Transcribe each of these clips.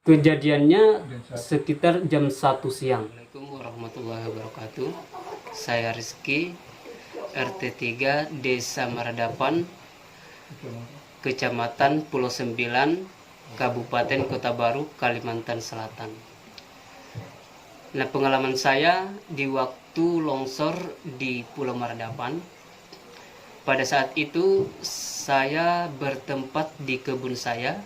Kejadiannya sekitar jam 1 siang. Assalamualaikum warahmatullahi wabarakatuh. Saya Rizky, RT 3 Desa Maradapan, Kecamatan Pulau Sembilan, Kabupaten Kota Baru, Kalimantan Selatan. Nah, pengalaman saya di waktu longsor di Pulau Maradapan, pada saat itu saya bertempat di kebun saya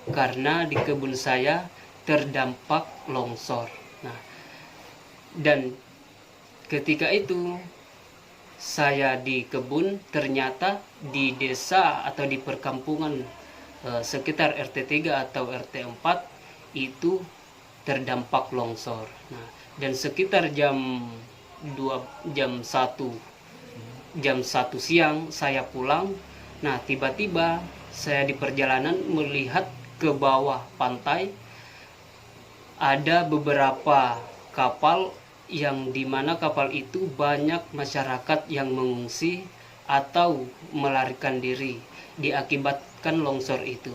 karena di kebun saya terdampak longsor. Nah, dan ketika itu saya di kebun, ternyata di desa atau di perkampungan sekitar RT 3 atau RT 4 itu terdampak longsor. Nah, dan sekitar jam 1 siang saya pulang. Nah, tiba-tiba saya di perjalanan melihat ke bawah pantai ada beberapa kapal yang dimana kapal itu banyak masyarakat yang mengungsi atau melarikan diri diakibatkan longsor itu.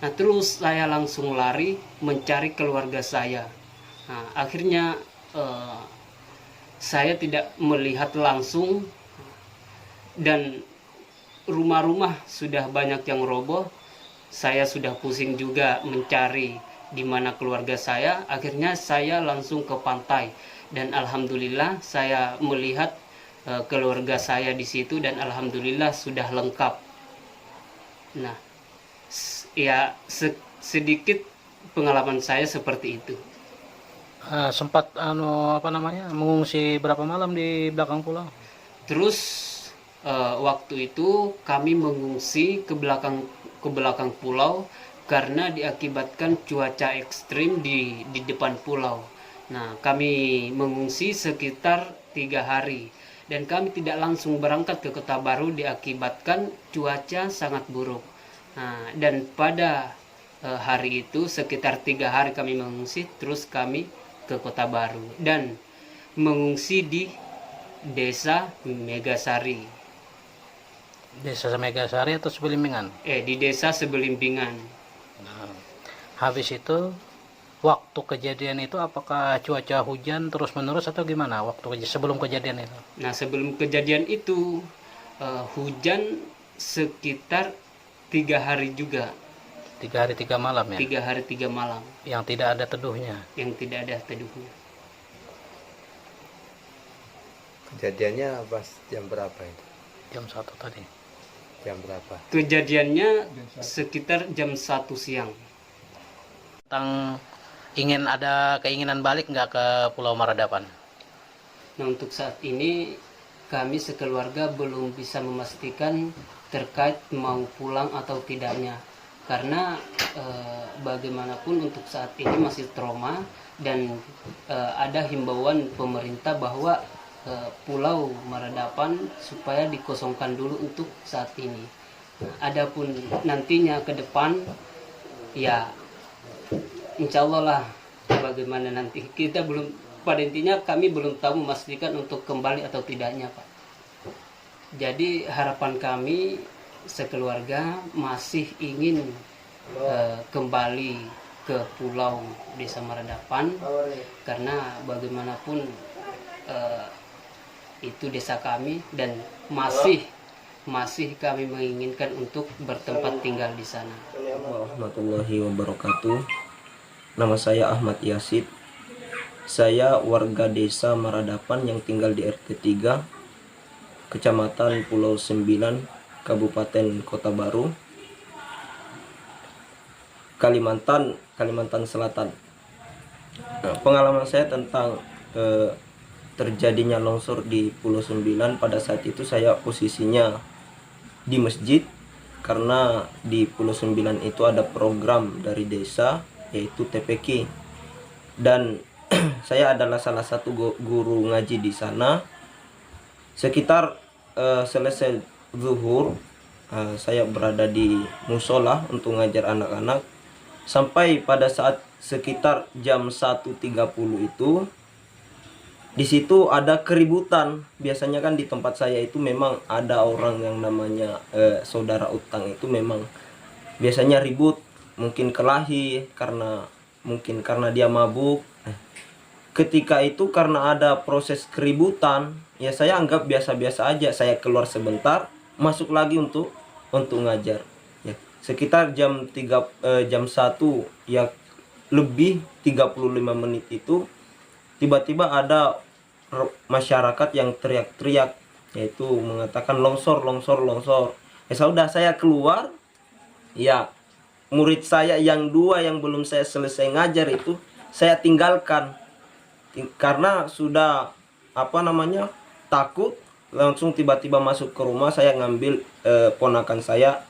Nah, terus saya langsung lari mencari keluarga saya. Nah, akhirnya saya tidak melihat langsung dan rumah-rumah sudah banyak yang roboh. Saya sudah pusing juga mencari di mana keluarga saya. Akhirnya saya langsung ke pantai dan alhamdulillah saya melihat keluarga saya di situ dan alhamdulillah sudah lengkap. Nah, ya sedikit pengalaman saya seperti itu. Sempat mengungsi berapa malam di belakang pulau? Terus waktu itu kami mengungsi ke belakang pulau karena diakibatkan cuaca ekstrim di depan pulau. Nah, kami mengungsi sekitar 3 hari dan kami tidak langsung berangkat ke Kota Baru diakibatkan cuaca sangat buruk. Nah, dan pada hari itu sekitar 3 hari kami mengungsi, terus kami ke Kota Baru dan mengungsi di Desa Megasari. Desa Megasari atau Sebelimbingan? Di Desa Sebelimbingan. Nah, habis itu waktu kejadian itu apakah cuaca hujan terus menerus atau gimana sebelum kejadian itu? Nah, sebelum kejadian itu hujan sekitar 3 hari juga. 3 hari 3 malam ya? 3 hari 3 malam. Yang tidak ada teduhnya? Yang tidak ada teduhnya. Kejadiannya pas jam berapa itu? Jam 1 tadi. Jam berapa? Kejadiannya sekitar jam 1 siang. Ingin ada keinginan balik nggak ke Pulau Maradapan? Nah, untuk saat ini kami sekeluarga belum bisa memastikan terkait mau pulang atau tidaknya. Karena bagaimanapun untuk saat ini masih trauma dan ada himbauan pemerintah bahwa Pulau Maradapan supaya dikosongkan dulu untuk saat ini. Adapun nantinya ke depan, ya insya Allah lah bagaimana nanti. Kita belum, pada intinya kami belum tahu memastikan untuk kembali atau tidaknya, Pak. Jadi harapan kami sekeluarga masih ingin kembali ke Pulau Desa Maradapan karena bagaimanapun itu desa kami dan masih kami menginginkan untuk bertempat tinggal di sana. Warahmatullahi wabarakatuh. Nama saya Ahmad Yasid. Saya warga desa Maradapan yang tinggal di RT 3 Kecamatan Pulau Sembilan, Kabupaten Kota Baru, Kalimantan Selatan. Nah, pengalaman saya tentang terjadinya longsor di Pulau Sembilan, pada saat itu saya posisinya di masjid karena di Pulau Sembilan itu ada program dari desa yaitu TPQ dan saya adalah salah satu guru ngaji di sana. Sekitar selesai zuhur saya berada di musola untuk ngajar anak-anak sampai pada saat sekitar jam 1.30 itu. Di situ ada keributan. Biasanya kan di tempat saya itu memang ada orang yang namanya saudara utang itu memang biasanya ribut, mungkin kelahi karena mungkin karena dia mabuk. Ketika itu karena ada proses keributan, ya saya anggap biasa-biasa aja. Saya keluar sebentar, masuk lagi untuk ngajar. Ya, sekitar jam 1 ya lebih 35 menit itu tiba-tiba ada masyarakat yang teriak-teriak, yaitu mengatakan longsor, longsor, longsor. Ya sudah, saya keluar. Ya, murid saya yang 2 yang belum saya selesai ngajar itu saya tinggalkan karena sudah takut. Langsung tiba-tiba masuk ke rumah, saya ngambil ponakan saya,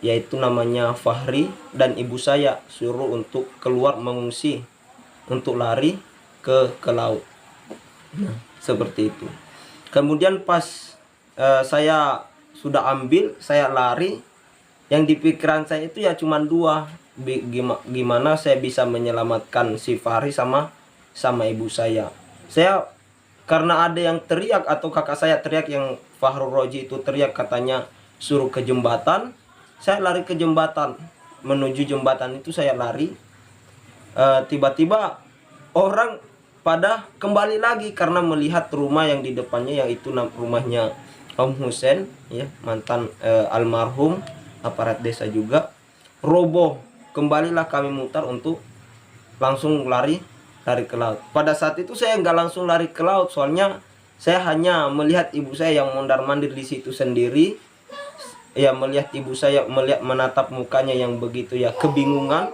yaitu namanya Fahri, dan ibu saya suruh untuk keluar mengungsi untuk lari ke laut. Nah, seperti itu. Kemudian pas saya sudah ambil, saya lari, yang di pikiran saya itu ya cuma 2, gimana saya bisa menyelamatkan si Fahri sama ibu saya. Saya karena ada yang teriak, atau kakak saya teriak, yang Fahrul Roji itu teriak katanya suruh ke jembatan. Saya lari ke jembatan, menuju jembatan itu saya lari. Tiba-tiba orang pada kembali lagi karena melihat rumah yang di depannya, yaitu rumahnya Om Husen, ya, mantan almarhum aparat desa juga, roboh. Kembalilah kami mutar untuk langsung lari ke laut. Pada saat itu saya nggak langsung lari ke laut, soalnya saya hanya melihat ibu saya yang mondar-mandir di situ sendiri. Ya, melihat ibu saya menatap mukanya yang begitu ya kebingungan.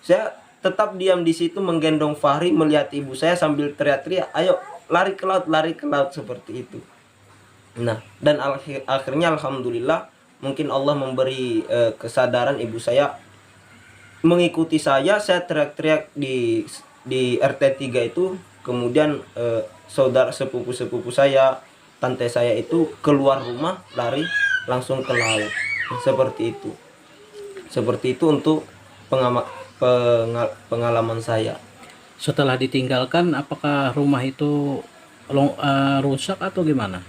Saya tetap diam di situ menggendong Fahri, melihat ibu saya sambil teriak-teriak, ayo lari ke laut, seperti itu. Nah, dan akhirnya alhamdulillah mungkin Allah memberi kesadaran ibu saya mengikuti saya. Saya teriak-teriak di RT 3 itu. Kemudian saudara sepupu saya, tante saya itu keluar rumah, lari langsung ke laut. Seperti itu untuk pengalaman saya. Setelah ditinggalkan, apakah rumah itu rusak atau gimana?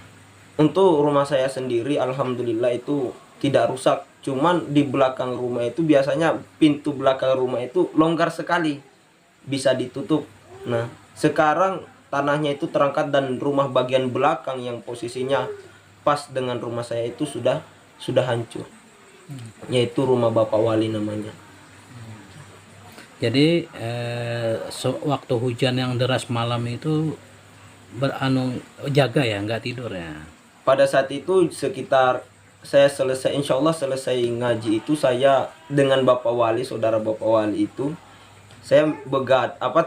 Untuk rumah saya sendiri alhamdulillah itu tidak rusak. Cuman di belakang rumah itu biasanya pintu belakang rumah itu longgar sekali, bisa ditutup. Nah, sekarang tanahnya itu terangkat dan rumah bagian belakang yang posisinya pas dengan rumah saya itu sudah hancur. Yaitu rumah Bapak Wali namanya. Jadi waktu hujan yang deras malam itu jaga ya, nggak tidur ya? Pada saat itu sekitar saya selesai, insya Allah selesai ngaji itu, saya dengan Bapak Wali, saudara Bapak Wali itu, saya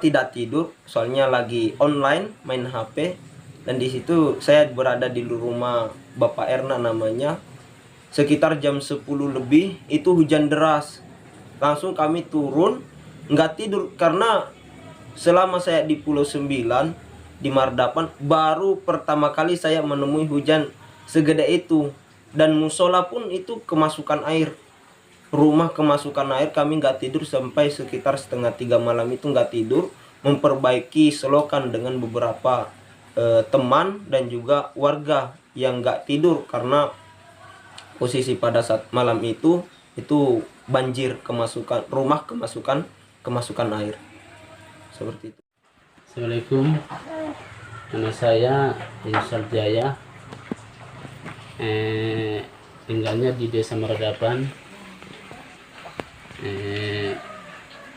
tidak tidur, soalnya lagi online main HP. Dan di situ saya berada di rumah Bapak Erna namanya. Sekitar jam 10 lebih itu hujan deras. Langsung kami turun, nggak tidur, karena selama saya di Pulau 9 di Mardapan baru pertama kali saya menemui hujan segede itu. Dan musola pun itu kemasukan air, rumah kemasukan air. Kami nggak tidur sampai sekitar 2:30 malam itu nggak tidur, memperbaiki selokan dengan beberapa teman dan juga warga yang nggak tidur karena posisi pada saat malam itu banjir, kemasukan rumah, kemasukan air, seperti itu. Assalamualaikum, nama saya Insal Jaya, tinggalnya di Desa Maradapan,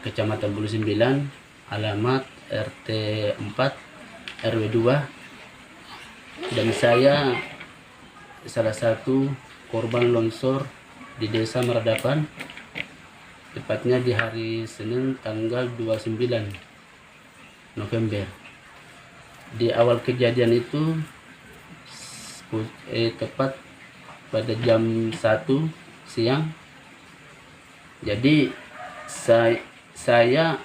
Kecamatan Bulu 9, alamat RT 4 RW 2, dan saya salah satu korban longsor di Desa Maradapan, tepatnya di hari Senin tanggal 29 November. Di awal kejadian itu tepat pada jam 1 siang. Jadi saya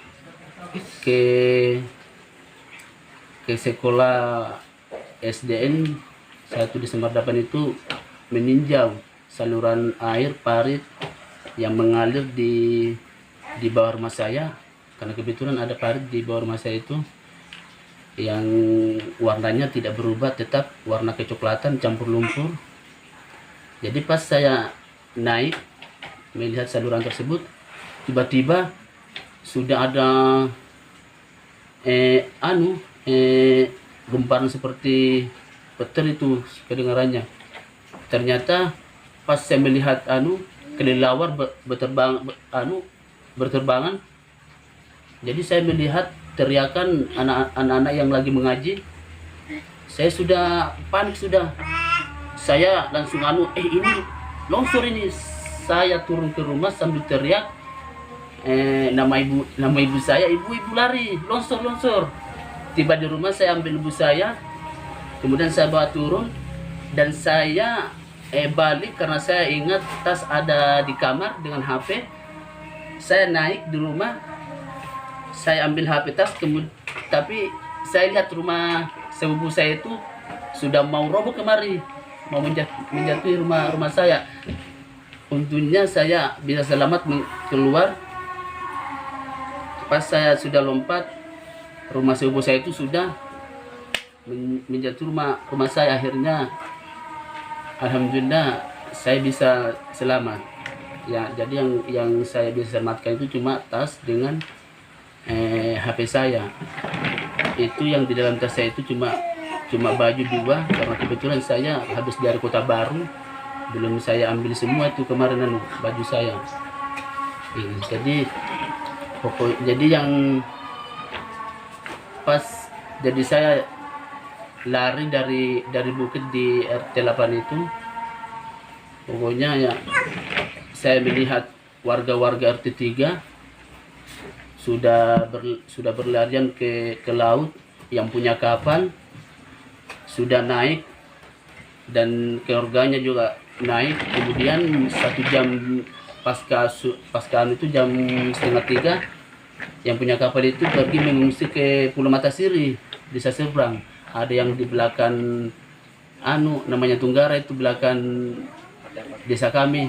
ke sekolah SDN 1 di Semardapan itu meninjau saluran air parit yang mengalir di bawah rumah saya, karena kebetulan ada parit di bawah rumah saya itu yang warnanya tidak berubah, tetap warna kecoklatan campur lumpur. Jadi pas saya naik melihat saluran tersebut, tiba-tiba sudah ada gemparan seperti petir itu kedengarannya. Ternyata pas saya melihat kelelawar berterbangan, jadi saya melihat teriakan anak-anak yang lagi mengaji. Saya sudah panik sudah. Saya langsung ini longsor ini. Saya turun ke rumah sambil teriak nama ibu saya, ibu lari, longsor. Tiba di rumah saya ambil ibu saya, kemudian saya bawa turun dan saya balik karena saya ingat tas ada di kamar dengan HP. Saya naik di rumah, saya ambil HP tas, tapi saya lihat rumah sepupu saya itu sudah mau roboh kemari, mau menjatuhi rumah saya. Untungnya saya bisa selamat keluar. Pas saya sudah lompat, rumah sepupu saya itu sudah menjatuh rumah saya. Akhirnya alhamdulillah saya bisa selamat. Ya, jadi yang saya bisa selamatkan itu cuma tas dengan HP saya. Itu yang di dalam tas saya itu cuma baju 2 karena kebetulan saya habis dari Kota Baru, belum saya ambil semua itu kemarin baju saya. Jadi yang pas jadi saya lari dari bukit di RT 8 itu, pokoknya ya saya melihat warga-warga RT 3 sudah berlarian ke laut, yang punya kapal sudah naik dan keluarganya juga naik. Kemudian 1 jam pasca itu jam 2:30 yang punya kapal itu pergi mengungsi ke Pulau Matasiri, desa seberang. Ada yang di belakang namanya Tunggara, itu belakang desa kami,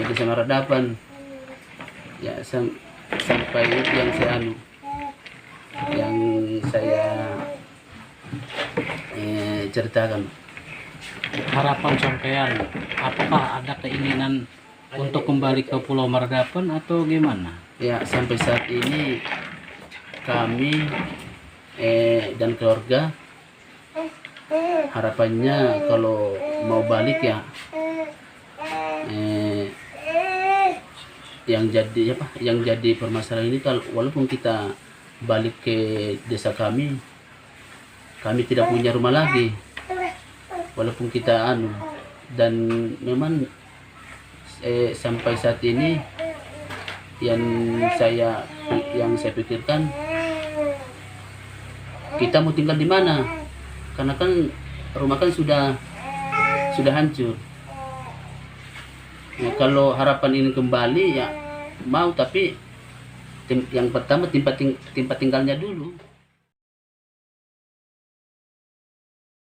desa Maradapan. Ya, sampai itu yang saya ceritakan. Harapan sampean, apakah ada keinginan untuk kembali ke Pulau Maradapan atau gimana? Ya, sampai saat ini kami dan keluarga harapannya kalau mau balik ya yang jadi permasalahan ini, kalau walaupun kita balik ke desa kami tidak punya rumah lagi, walaupun kita dan memang sampai saat ini yang saya pikirkan, kita mau tinggal di mana, karena kan rumah kan sudah hancur. Ya, kalau harapan ini kembali ya mau, tapi yang pertama tempat tinggalnya dulu.